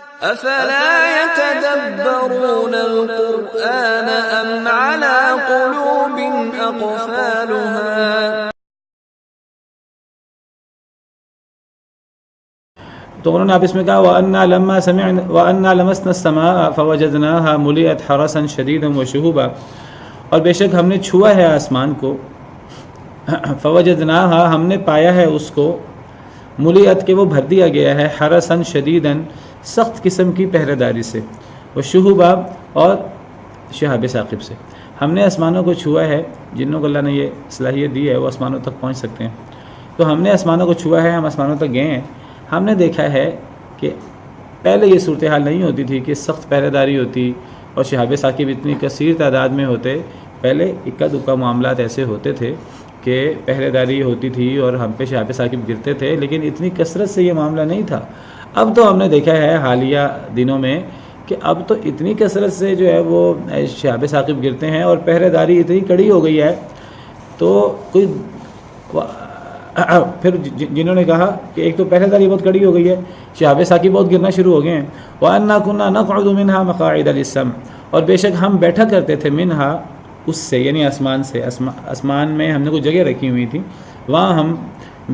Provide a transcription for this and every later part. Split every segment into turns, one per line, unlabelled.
افلا يتدبرون القرآن ام على قلوب اقفالها.
تو انہوں نے آپس میں کہا وَأَنَّا لَمَسْنَا السَّمَاءَ فَوَجَدْنَاهَا مُلِئَتْ حَرَسًا شَدِيدًا وَشُهُبًا، اور بے شک ہم نے چھوا ہے آسمان کو، فَوَجَدْنَاهَا ہم نے پایا ہے اس کو، مُلِئَتْ کہ وہ بھر دیا گیا ہے، حَرَسًا شَدِيدًا سخت قسم کی پہرے داری سے، وَشُهُبًا اور شہاب ثاقب سے۔ ہم نے آسمانوں کو چھوا ہے، جنوں کو اللہ نے یہ صلاحیت دی ہے وہ آسمانوں تک پہنچ سکتے ہیں، تو ہم نے آسمانوں کو چھوا ہے، ہم آسمانوں تک گئے ہیں۔ ہم نے دیکھا ہے کہ پہلے یہ صورتحال نہیں ہوتی تھی کہ سخت پہرے داری ہوتی اور شہاب ثاقب اتنی کثیر تعداد میں ہوتے۔ پہلے اکا دکا معاملات ایسے ہوتے تھے کہ پہرے داری ہوتی تھی اور ہم پہ شہاب ثاقب گرتے تھے، لیکن اتنی کثرت سے یہ معاملہ نہیں تھا۔ اب تو ہم نے دیکھا ہے حالیہ دنوں میں کہ اب تو اتنی کثرت سے جو ہے وہ شہاب ثاقب گرتے ہیں اور پہرے داری اتنی کڑی ہو گئی ہے، تو کوئی پھر جنہوں نے کہا کہ ایک تو پہرے داری بہت کڑی ہو گئی ہے، شہاب ثاقب بہت گرنا شروع ہو گئے ہیں، وَأَنَّا كُنَّا نَقْعُدُ مِنْهَا مَقَاعِدَ لِلسَّمْعِ، اور بے شک ہم بیٹھا کرتے تھے منہا اس سے، یعنی آسمان سے، آسمان میں ہم نے کوئی جگہ رکھی ہوئی تھی، وہاں ہم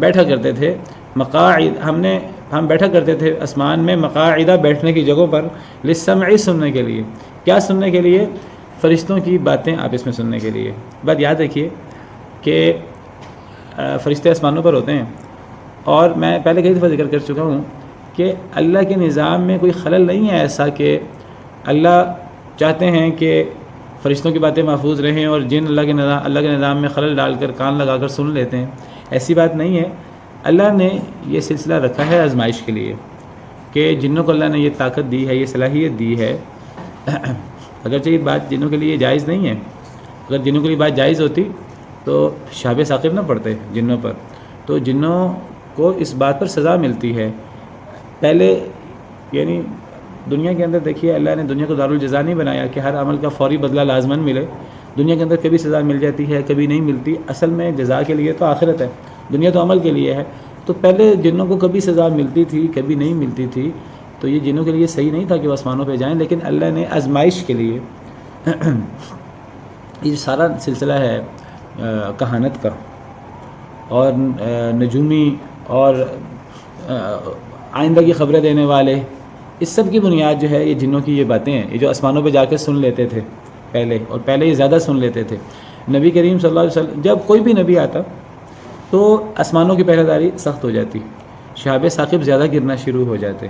بیٹھا کرتے تھے، مقاعد ہم بیٹھا کرتے تھے آسمان میں، مقاعدہ بیٹھنے کی جگہوں پر، للسمع سننے کے لیے، کیا سننے کے لیے؟ فرشتوں کی باتیں آپس میں سننے کے لیے۔ بات یاد رکھیے کہ فرشتے آسمانوں پر ہوتے ہیں، اور میں پہلے کئی دفعہ ذکر کر چکا ہوں کہ اللہ کے نظام میں کوئی خلل نہیں ہے ایسا کہ اللہ چاہتے ہیں کہ فرشتوں کی باتیں محفوظ رہیں اور جن اللہ کے نظام میں خلل ڈال کر کان لگا کر سن لیتے ہیں، ایسی بات نہیں ہے۔ اللہ نے یہ سلسلہ رکھا ہے آزمائش کے لیے کہ جنوں کو اللہ نے یہ طاقت دی ہے، یہ صلاحیت دی ہے۔ اگرچہ یہ بات جنوں کے لیے جائز نہیں ہے، اگر جنوں کے لیے بات جائز ہوتی تو شہاب ثاقب نہ پڑتے جنوں پر، تو جنوں کو اس بات پر سزا ملتی ہے۔ پہلے یعنی دنیا کے اندر دیکھیے، اللہ نے دنیا کو دارالجزا نہیں بنایا کہ ہر عمل کا فوری بدلہ لازماً ملے۔ دنیا کے اندر کبھی سزا مل جاتی ہے، کبھی نہیں ملتی۔ اصل میں جزا کے لیے تو آخرت ہے، دنیا تو عمل کے لیے ہے۔ تو پہلے جنوں کو کبھی سزا ملتی تھی، کبھی نہیں ملتی تھی، تو یہ جنوں کے لیے صحیح نہیں تھا کہ وہ آسمانوں پہ جائیں، لیکن اللہ نے آزمائش کے لیے یہ سارا سلسلہ ہے کہانت کا اور نجومی اور آئندہ کی خبریں دینے والے، اس سب کی بنیاد جو ہے یہ جنوں کی یہ باتیں ہیں، یہ جو آسمانوں پہ جا کے سن لیتے تھے پہلے، اور پہلے یہ زیادہ سن لیتے تھے۔ نبی کریم صلی اللہ علیہ وسلم جب کوئی بھی نبی آتا تو آسمانوں کی پہرے داری سخت ہو جاتی، شہاب ثاقب زیادہ گرنا شروع ہو جاتے،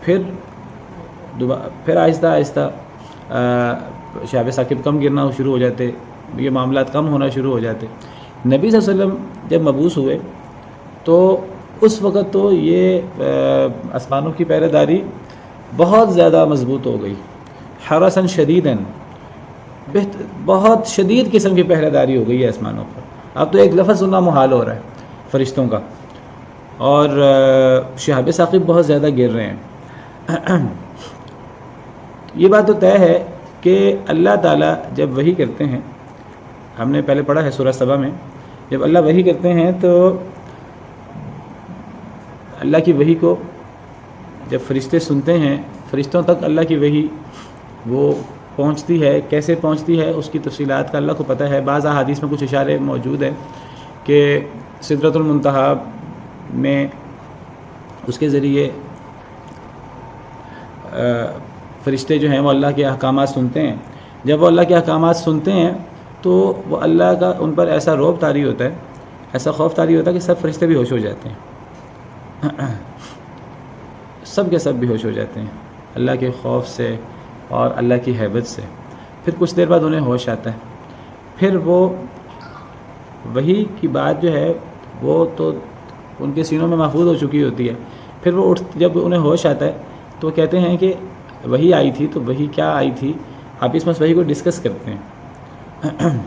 پھر آہستہ آہستہ شہاب ثاقب کم گرنا شروع ہو جاتے، یہ معاملات کم ہونا شروع ہو جاتے۔ نبی صلی اللہ علیہ وسلم جب مبعوث ہوئے تو اس وقت تو یہ آسمانوں کی پہرے داری بہت زیادہ مضبوط ہو گئی، حرساً شدیداً، بہت شدید قسم کی پہرے داری ہو گئی ہے آسمانوں پر۔ اب تو ایک لفظ سننا محال ہو رہا ہے فرشتوں کا، اور شہاب ثاقب بہت زیادہ گر رہے ہیں۔ یہ بات تو طے ہے کہ اللہ تعالیٰ جب وحی کرتے ہیں، ہم نے پہلے پڑھا ہے سورہ سبا میں، جب اللہ وحی کرتے ہیں تو اللہ کی وحی کو جب فرشتے سنتے ہیں، فرشتوں تک اللہ کی وحی وہ پہنچتی ہے، کیسے پہنچتی ہے اس کی تفصیلات کا اللہ کو پتہ ہے۔ بعض احادیث میں کچھ اشارے موجود ہیں کہ سدرۃ المنتہا میں اس کے ذریعے فرشتے جو ہیں وہ اللہ کے احکامات سنتے ہیں۔ جب وہ اللہ کے احکامات سنتے ہیں تو وہ اللہ کا ان پر ایسا رعب طاری ہوتا ہے، ایسا خوف طاری ہوتا ہے کہ سب فرشتے بھی ہوش ہو جاتے ہیں، سب کے سب بھی ہوش ہو جاتے ہیں اللہ کے خوف سے اور اللہ کی ہیبت سے۔ پھر کچھ دیر بعد انہیں ہوش آتا ہے، پھر وہ وحی کی بات جو ہے وہ تو ان کے سینوں میں محفوظ ہو چکی ہوتی ہے۔ پھر وہ جب انہیں ہوش آتا ہے تو کہتے ہیں کہ وحی آئی تھی، تو وحی کیا آئی تھی، آپ اس وحی کو ڈسکس کرتے ہیں۔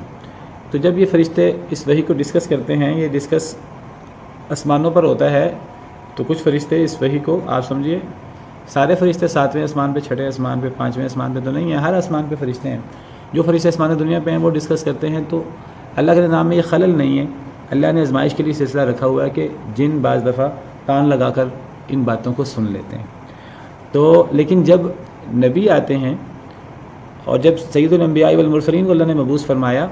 تو جب یہ فرشتے اس وحی کو ڈسکس کرتے ہیں، یہ ڈسکس آسمانوں پر ہوتا ہے، تو کچھ فرشتے اس وحی کو، آپ سمجھیے سارے فرشتے 7ویں آسمان پہ، 6ٹھے آسمان پہ، 5ویں آسمان پہ تو نہیں ہیں، ہر آسمان پہ فرشتے ہیں۔ جو فرشتے آسمان دنیا پہ ہیں وہ ڈسکس کرتے ہیں، تو اللہ کے نظام میں یہ خلل نہیں ہے۔ اللہ نے آزمائش کے لیے سلسلہ رکھا ہوا ہے کہ جن بعض دفعہ کان لگا کر ان باتوں کو سن لیتے ہیں. تو لیکن جب نبی آتے ہیں اور جب سید الانبیاء والمرسلین کو اللہ نے مبعوث فرمایا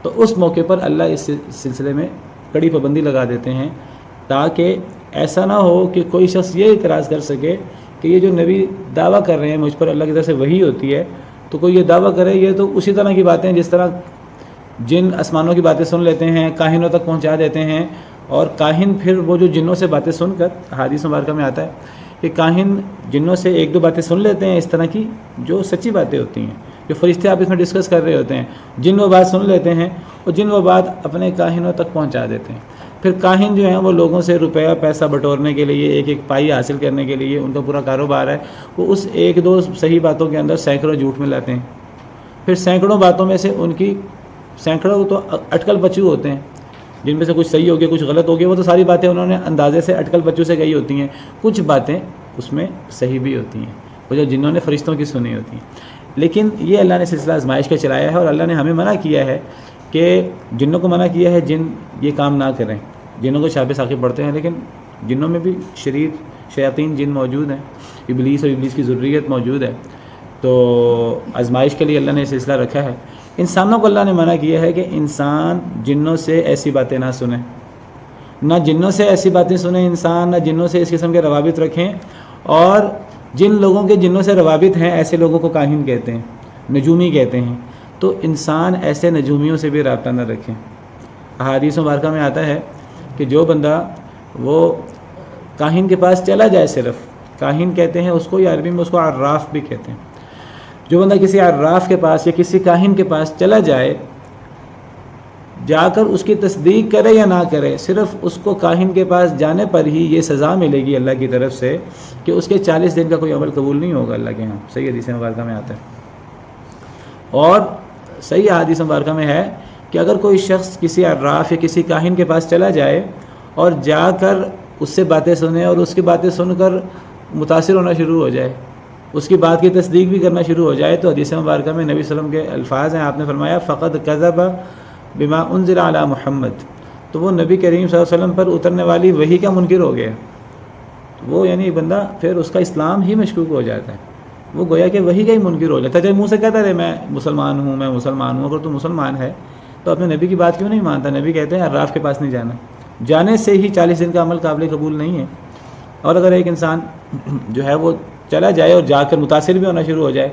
تو اس موقع پر اللہ اس سلسلے میں کڑی پابندی لگا دیتے ہیں تاکہ ایسا نہ ہو کہ کوئی شخص یہ اعتراض کر سکے کہ یہ جو نبی دعویٰ کر رہے ہیں مجھ پر اللہ کی طرف سے وحی ہوتی ہے تو کوئی یہ دعویٰ کرے یہ تو اسی طرح کی باتیں جس طرح جن آسمانوں کی باتیں سن لیتے ہیں کاہنوں تک پہنچا دیتے ہیں اور کاہن پھر وہ جو جنوں سے باتیں سن کر حدیث مبارکہ میں آتا ہے کہ کاہن جنوں سے ایک دو باتیں سن لیتے ہیں اس طرح کی جو سچی باتیں ہوتی ہیں جو فرشتے آپس میں ڈسکس کر رہے ہوتے ہیں جن وہ بات سن لیتے ہیں اور جن وہ بات اپنے کاہنوں تک پہنچا دیتے ہیں. پھر کاہن جو ہیں وہ لوگوں سے روپیہ پیسہ بٹورنے کے لیے ایک ایک پائی حاصل کرنے کے لیے ان کا پورا کاروبار ہے وہ اس ایک دو صحیح باتوں کے اندر سینکڑوں جھوٹ ملاتے ہیں. پھر سینکڑوں باتوں میں سے ان کی سینکڑوں تو اٹکل بچو ہوتے ہیں جن میں سے کچھ صحیح ہو گیا کچھ غلط ہو گیا وہ تو ساری باتیں انہوں نے اندازے سے اٹکل بچوں سے کہی ہوتی ہیں. کچھ باتیں اس میں صحیح بھی ہوتی ہیں وہ جو جنہوں نے فرشتوں کی سنی ہوتی ہیں. لیکن یہ اللہ نے سلسلہ آزمائش کا چلایا ہے اور اللہ نے ہمیں منع کیا ہے کہ جنوں کو منع کیا ہے جن یہ کام نہ کریں. جنوں کو شاب ثاقب پڑھتے ہیں لیکن جنوں میں بھی شریر شیاطین جن موجود ہیں ابلیس اور ابلیس کی ذریت موجود ہے تو آزمائش کے لیے اللہ نے یہ سلسلہ رکھا ہے. انسانوں کو اللہ نے منع کیا ہے کہ انسان جنوں سے ایسی باتیں نہ سنیں نہ جنوں سے ایسی باتیں سنیں انسان نہ جنوں سے اس قسم کے روابط رکھیں اور جن لوگوں کے جنوں سے روابط ہیں ایسے لوگوں کو کاہن کہتے ہیں نجومی کہتے ہیں تو انسان ایسے نجومیوں سے بھی رابطہ نہ رکھیں. احادیث مبارکہ میں آتا ہے کہ جو بندہ وہ کاہن کے پاس چلا جائے صرف کاہن کہتے ہیں اس کو یا عربی میں اس کو عراف بھی کہتے ہیں. جو بندہ کسی عراف کے پاس یا کسی کاہن کے پاس چلا جائے جا کر اس کی تصدیق کرے یا نہ کرے صرف اس کو کاہن کے پاس جانے پر ہی یہ سزا ملے گی اللہ کی طرف سے کہ اس کے 40 دن کا کوئی عمل قبول نہیں ہوگا اللہ کے ہاں. صحیح حدیث مبارکہ میں آتا ہے. اور صحیح حدیث مبارکہ میں ہے کہ اگر کوئی شخص کسی عراف یا کسی کاہن کے پاس چلا جائے اور جا کر اس سے باتیں سنے اور اس کی باتیں سن کر متاثر ہونا شروع ہو جائے اس کی بات کی تصدیق بھی کرنا شروع ہو جائے تو حدیث مبارکہ میں نبی صلی اللہ علیہ وسلم کے الفاظ ہیں. آپ نے فرمایا فقد کذب بما انزل علی محمد تو وہ نبی کریم صلی اللہ علیہ وسلم پر اترنے والی وحی کا منکر ہو گیا. وہ یعنی بندہ پھر اس کا اسلام ہی مشکوک ہو جاتا ہے وہ گویا کہ وحی کا ہی منکر ہو جاتا ہے. جب منہ سے کہتا رہے میں مسلمان ہوں اگر تو مسلمان ہے تو اپنے نبی کی بات کیوں نہیں مانتا. نبی کہتے ہیں عراف کے پاس نہیں جانا جانے سے ہی 40 دن کا عمل قابل قبول نہیں ہے. اور اگر ایک انسان جو ہے وہ چلا جائے اور جا کر متاثر بھی ہونا شروع ہو جائے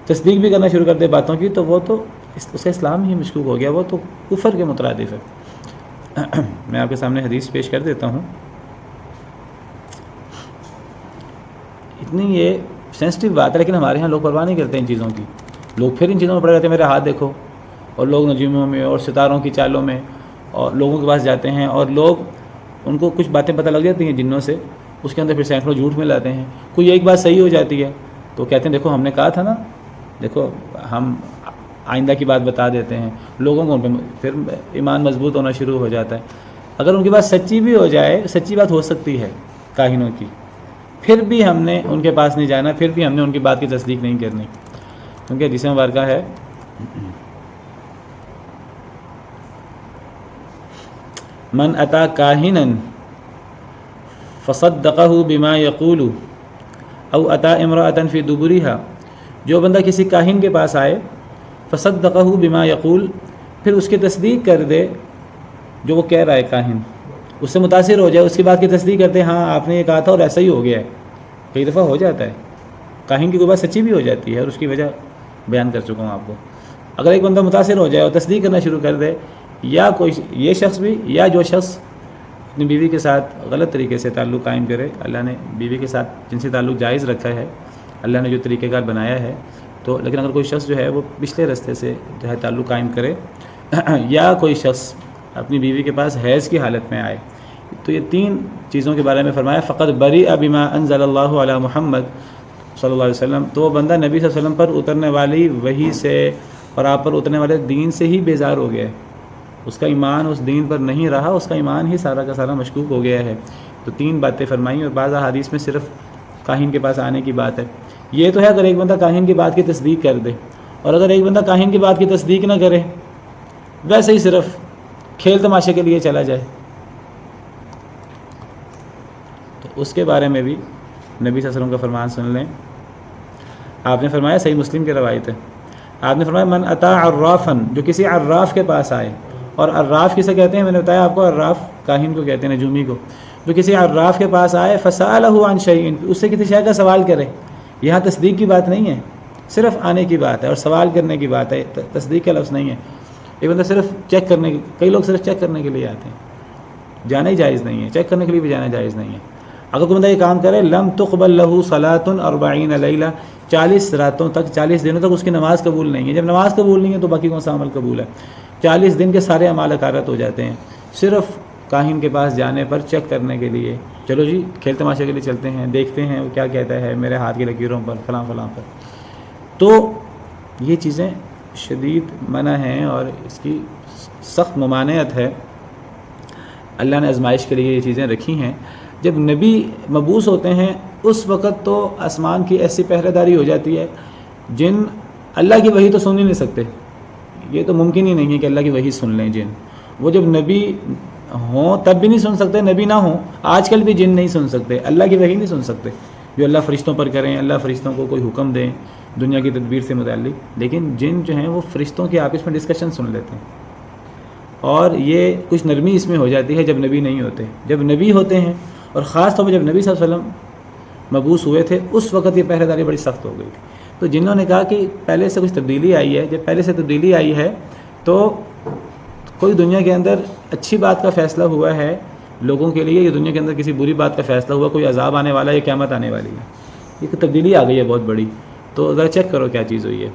تصدیق بھی کرنا شروع کر دے باتوں کی تو وہ تو اس کا اسلام ہی مشکوک ہو گیا وہ تو کفر کے مترادف ہے. میں آپ کے سامنے حدیث پیش کر دیتا ہوں. اتنی یہ سینسٹیو بات ہے لیکن ہمارے ہاں لوگ پرواہ نہیں کرتے ان چیزوں کی. لوگ پھر ان چیزوں میں پڑے رہتے ہیں میرے ہاتھ دیکھو اور لوگ نجوموں میں اور ستاروں کی چالوں میں اور لوگوں کے پاس جاتے ہیں اور لوگ ان کو کچھ باتیں پتہ لگ جاتی ہیں جنوں سے اس کے اندر پھر سینکڑوں جھوٹ ملاتے ہیں. کوئی ایک بات صحیح ہو جاتی ہے تو کہتے ہیں دیکھو ہم نے کہا تھا نا دیکھو ہم آئندہ کی بات بتا دیتے ہیں لوگوں کو ان پہ پھر ایمان مضبوط ہونا شروع ہو جاتا ہے. اگر ان کی بات سچی بھی ہو جائے سچی بات ہو سکتی ہے کاہنوں کی پھر بھی ہم نے ان کے پاس نہیں جانا پھر بھی ہم نے ان کی بات کی تصدیق نہیں کرنی کیونکہ حدیث مبارکہ ہے من اتا کاہنا فصدقہ بما یقول او اتا امرأۃ فی دبرها جو بندہ کسی کاہن کے پاس آئے فصدقہ بما یقول پھر اس کی تصدیق کر دے جو وہ کہہ رہا ہے کاہن اس سے متاثر ہو جائے اس کی بات کی تصدیق کرتے ہیں ہاں آپ نے یہ کہا تھا اور ایسا ہی ہو گیا ہے. کئی دفعہ ہو جاتا ہے کاہن کی کوئی بات سچی بھی ہو جاتی ہے اور اس کی وجہ بیان کر چکا ہوں آپ کو. اگر ایک بندہ متاثر ہو جائے اور تصدیق کرنا شروع کر دے یا کوئی یہ شخص بھی یا جو شخص اپنی بیوی کے ساتھ غلط طریقے سے تعلق قائم کرے اللہ نے بیوی کے ساتھ جنسی تعلق جائز رکھا ہے اللہ نے جو طریقہ کار بنایا ہے تو لیکن اگر کوئی شخص جو ہے وہ پچھلے رستے سے جو ہے تعلق قائم کرے یا کوئی شخص اپنی بیوی کے پاس حیض کی حالت میں آئے تو یہ 3 چیزوں کے بارے میں فرمایا فقط بریء بما انزل اللہ علی محمد صلی اللہ علیہ وسلم تو وہ بندہ نبی صلی اللہ علیہ وسلم پر اترنے والی وحی سے اور آپ پر اترنے والے دین سے ہی بیزار ہو گیا ہے. اس کا ایمان اس دین پر نہیں رہا اس کا ایمان ہی سارا کا سارا مشکوک ہو گیا ہے. تو 3 باتیں فرمائیں اور بعض احادیث میں صرف کاہن کے پاس آنے کی بات ہے. یہ تو ہے اگر ایک بندہ کاہن کی بات کی تصدیق کر دے اور اگر ایک بندہ کاہن کی بات کی تصدیق نہ کرے ویسے ہی صرف کھیل تماشے کے لیے چلا جائے تو اس کے بارے میں بھی نبی صلی اللہ علیہ وسلم کا فرمان سن لیں. آپ نے فرمایا، صحیح مسلم کی روایت ہے، آپ نے فرمایا من اتا عرافن، جو کسی عراف کے پاس آئے. اور عراف کسے کہتے ہیں؟ میں نے بتایا آپ کو، عراف کاہن کو کہتے ہیں، نجومی کو. جو کسی عراف کے پاس آئے فسألہ عن شیء، اس سے کسی شے کا سوال کرے. یہاں تصدیق کی بات نہیں ہے، صرف آنے کی بات ہے اور سوال کرنے کی بات ہے، تصدیق کا لفظ نہیں ہے. ایک بندہ صرف چیک کرنے، کئی لوگ صرف چیک کرنے کے لیے آتے ہیں، جانا ہی جائز نہیں ہے، چیک کرنے کے لیے بھی جانا جائز نہیں ہے. اگر کوئی بندہ یہ کام کرے، لم تقبل له صلاۃ 40 لیلہ، 40 راتوں تک، 40 دنوں تک اس کی نماز قبول نہیں ہے. جب نماز قبول نہیں ہے تو باقی کون سا عمل قبول ہے؟ 40 دن کے سارے اعمال اکارت ہو جاتے ہیں صرف کاہن کے پاس جانے پر چیک کرنے کے لیے. چلو جی کھیل تماشے کے لیے چلتے ہیں، دیکھتے ہیں وہ کیا کہتا ہے میرے ہاتھ کی لکیروں پر، فلاں فلاں پر. تو یہ چیزیں شدید منع ہیں اور اس کی سخت ممانعت ہے. اللہ نے آزمائش کے لیے یہ چیزیں رکھی ہیں. جب نبی مبعوث ہوتے ہیں اس وقت تو آسمان کی ایسی پہرے داری ہو جاتی ہے، جن اللہ کی وحی تو سن ہی نہیں سکتے. یہ تو ممکن ہی نہیں ہے کہ اللہ کی وحی سن لیں جن. وہ جب نبی ہوں تب بھی نہیں سن سکتے، نبی نہ ہوں. آج کل بھی جن نہیں سن سکتے، اللہ کی وحی نہیں سن سکتے جو اللہ فرشتوں پر کریں، اللہ فرشتوں کو کوئی حکم دیں دنیا کی تدبیر سے متعلق. لیکن جن جو ہیں وہ فرشتوں کے آپس میں ڈسکشن سن لیتے ہیں، اور یہ کچھ نرمی اس میں ہو جاتی ہے جب نبی نہیں ہوتے. جب نبی ہوتے ہیں، اور خاص طور پر جب نبی صلی اللہ علیہ وسلم مبعوث ہوئے تھے، اس وقت یہ پہرے داری بڑی سخت ہو گئی تھی. تو جنہوں نے کہا کہ پہلے سے کچھ تبدیلی آئی ہے، جب پہلے سے تبدیلی آئی ہے تو کوئی دنیا کے اندر اچھی بات کا فیصلہ ہوا ہے لوگوں کے لیے، یا دنیا کے اندر کسی بری بات کا فیصلہ ہوا، کوئی عذاب آنے والا ہے یا قیامت آنے والی ہے، یہ تبدیلی آ گئی ہے بہت بڑی. تو ذرا چیک کرو کیا چیز ہوئی ہے.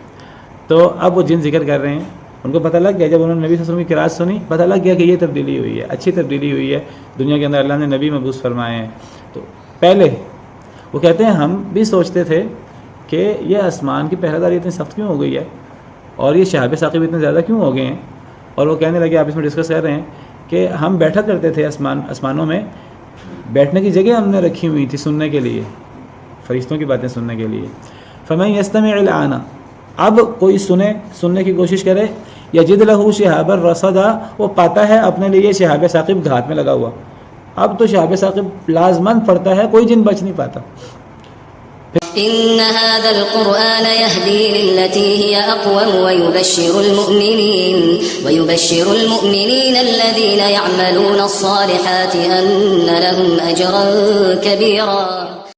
تو اب وہ جن ذکر کر رہے ہیں، ان کو پتہ لگ گیا جب انہوں نے نبی صلی اللہ علیہ وسلم کی قرات سنی، پتہ لگ گیا کہ یہ تبدیلی ہوئی ہے، اچھی تبدیلی ہوئی ہے دنیا کے اندر، اللہ نے نبی مبعوث فرمائے ہیں. تو پہلے وہ کہتے ہیں ہم بھی سوچتے تھے کہ یہ آسمان کی پہرے داری اتنی سخت کیوں ہو گئی ہے، اور یہ شہاب ثاقب اتنے زیادہ کیوں ہو گئے ہیں. اور وہ کہنے لگے، آپ اس میں ڈسکس کر رہے ہیں کہ ہم بیٹھا کرتے تھے آسمانوں میں، بیٹھنے کی جگہ ہم نے رکھی ہوئی تھی سننے کے لیے، فرشتوں کی باتیں سننے کے لیے. فمن یستمع الآن، اب کوئی سننے کی کوشش کرے، یجد لہ شہاب الرصدا، وہ پاتا ہے اپنے لیے شہاب ثاقب ہاتھ میں لگا ہوا. اب تو شہاب ثاقب لازماً پڑتا ہے، کوئی جن بچ نہیں پاتا.
إن هذا القرآن يهدي للتي هي أقوم ويبشر المؤمنين الذين يعملون الصالحات أن لهم أجرا كبيرا.